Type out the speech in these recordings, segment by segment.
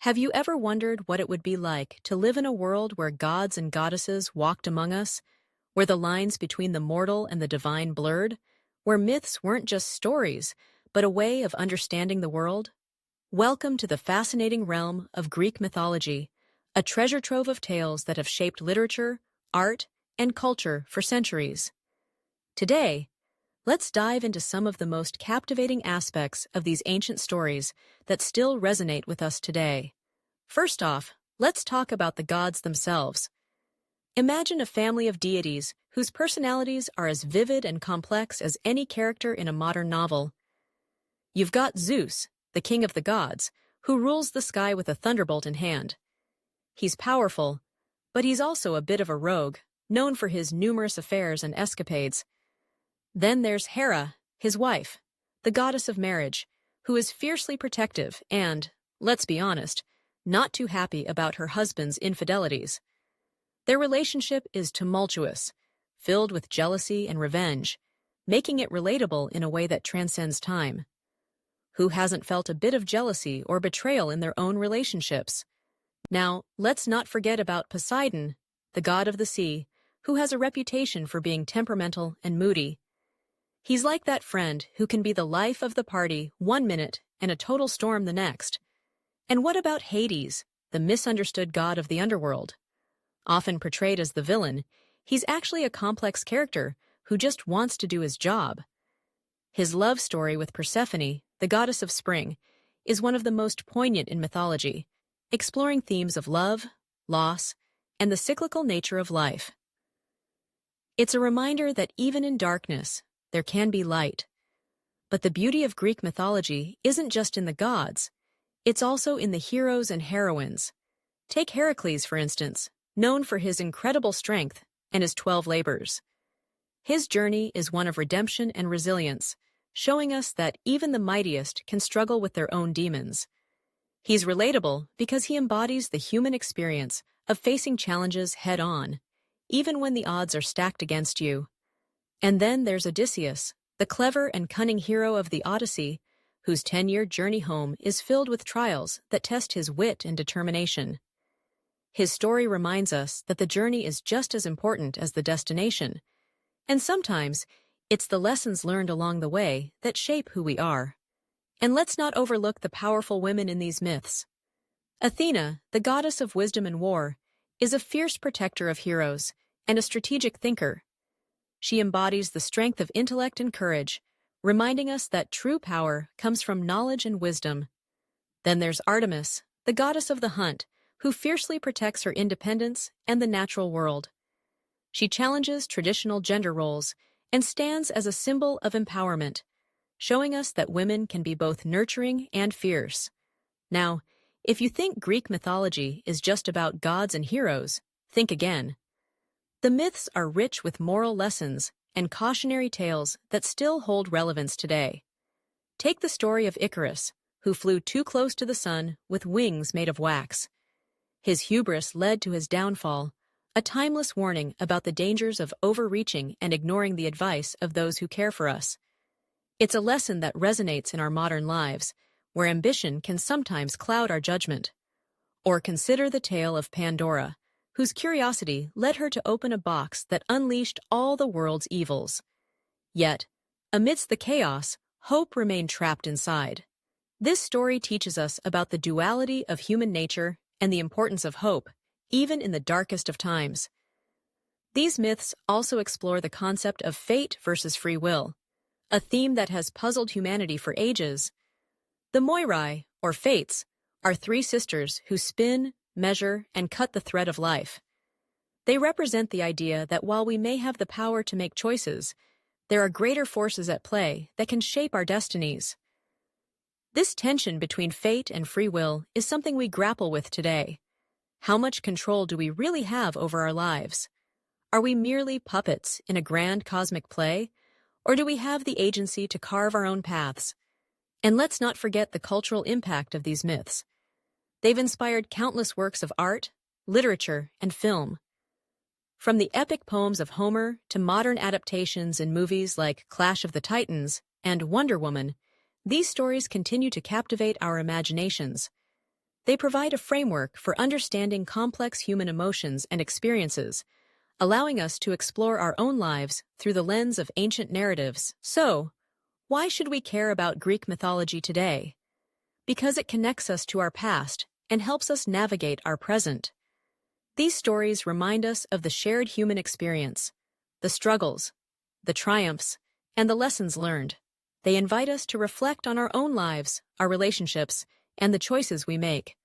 Have you ever wondered what it would be like to live in a world where gods and goddesses walked among us, where the lines between the mortal and the divine blurred, where myths weren't just stories, but a way of understanding the world? Welcome to the fascinating realm of Greek mythology, a treasure trove of tales that have shaped literature, art, and culture for centuries. Today, let's dive into some of the most captivating aspects of these ancient stories that still resonate with us today. First off, let's talk about the gods themselves. Imagine a family of deities whose personalities are as vivid and complex as any character in a modern novel. You've got Zeus, the king of the gods, who rules the sky with a thunderbolt in hand. He's powerful, but he's also a bit of a rogue, known for his numerous affairs and escapades. Then there's Hera, his wife, the goddess of marriage, who is fiercely protective and, let's be honest, not too happy about her husband's infidelities. Their relationship is tumultuous, filled with jealousy and revenge, making it relatable in a way that transcends time. Who hasn't felt a bit of jealousy or betrayal in their own relationships? Now, let's not forget about Poseidon, the god of the sea, who has a reputation for being temperamental and moody. He's like that friend who can be the life of the party one minute and a total storm the next. And what about Hades, the misunderstood god of the underworld? Often portrayed as the villain, he's actually a complex character who just wants to do his job. His love story with Persephone, the goddess of spring, is one of the most poignant in mythology, exploring themes of love, loss, and the cyclical nature of life. It's a reminder that even in darkness, there can be light. But the beauty of Greek mythology isn't just in the gods, it's also in the heroes and heroines. Take Heracles, for instance, known for his incredible strength and his 12 labors. His journey is one of redemption and resilience, showing us that even the mightiest can struggle with their own demons. He's relatable because he embodies the human experience of facing challenges head-on, even when the odds are stacked against you. And then there's Odysseus, the clever and cunning hero of the Odyssey, whose 10-year journey home is filled with trials that test his wit and determination. His story reminds us that the journey is just as important as the destination, and sometimes it's the lessons learned along the way that shape who we are. And let's not overlook the powerful women in these myths. Athena, the goddess of wisdom and war, is a fierce protector of heroes and a strategic thinker. She embodies the strength of intellect and courage, reminding us that true power comes from knowledge and wisdom. Then there's Artemis, the goddess of the hunt, who fiercely protects her independence and the natural world. She challenges traditional gender roles and stands as a symbol of empowerment, showing us that women can be both nurturing and fierce. Now, if you think Greek mythology is just about gods and heroes, think again. The myths are rich with moral lessons and cautionary tales that still hold relevance today. Take the story of Icarus, who flew too close to the sun with wings made of wax. His hubris led to his downfall, a timeless warning about the dangers of overreaching and ignoring the advice of those who care for us. It's a lesson that resonates in our modern lives, where ambition can sometimes cloud our judgment. Or consider the tale of Pandora, whose curiosity led her to open a box that unleashed all the world's evils. Yet, amidst the chaos, hope remained trapped inside. This story teaches us about the duality of human nature and the importance of hope, even in the darkest of times. These myths also explore the concept of fate versus free will, a theme that has puzzled humanity for ages. The Moirai, or Fates, are three sisters who spin, measure, and cut the thread of life. They represent the idea that while we may have the power to make choices, there are greater forces at play that can shape our destinies. This tension between fate and free will is something we grapple with today. How much control do we really have over our lives? Are we merely puppets in a grand cosmic play, or do we have the agency to carve our own paths? And let's not forget the cultural impact of these myths. They've inspired countless works of art, literature, and film. From the epic poems of Homer to modern adaptations in movies like Clash of the Titans and Wonder Woman, these stories continue to captivate our imaginations. They provide a framework for understanding complex human emotions and experiences, allowing us to explore our own lives through the lens of ancient narratives. So, why should we care about Greek mythology today? Because it connects us to our past and helps us navigate our present. These stories remind us of the shared human experience, the struggles, the triumphs, and the lessons learned. They invite us to reflect on our own lives, our relationships, and the choices we make.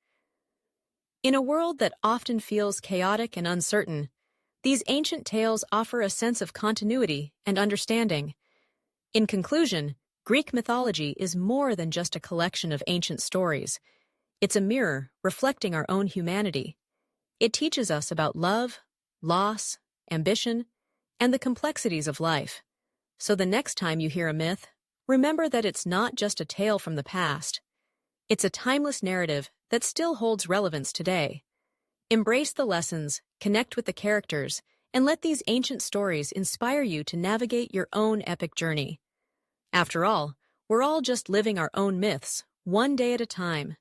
In a world that often feels chaotic and uncertain, these ancient tales offer a sense of continuity and understanding. In conclusion, Greek mythology is more than just a collection of ancient stories. It's a mirror reflecting our own humanity. It teaches us about love, loss, ambition, and the complexities of life. So the next time you hear a myth, remember that it's not just a tale from the past. It's a timeless narrative that still holds relevance today. Embrace the lessons, connect with the characters, and let these ancient stories inspire you to navigate your own epic journey. After all, we're all just living our own myths, one day at a time.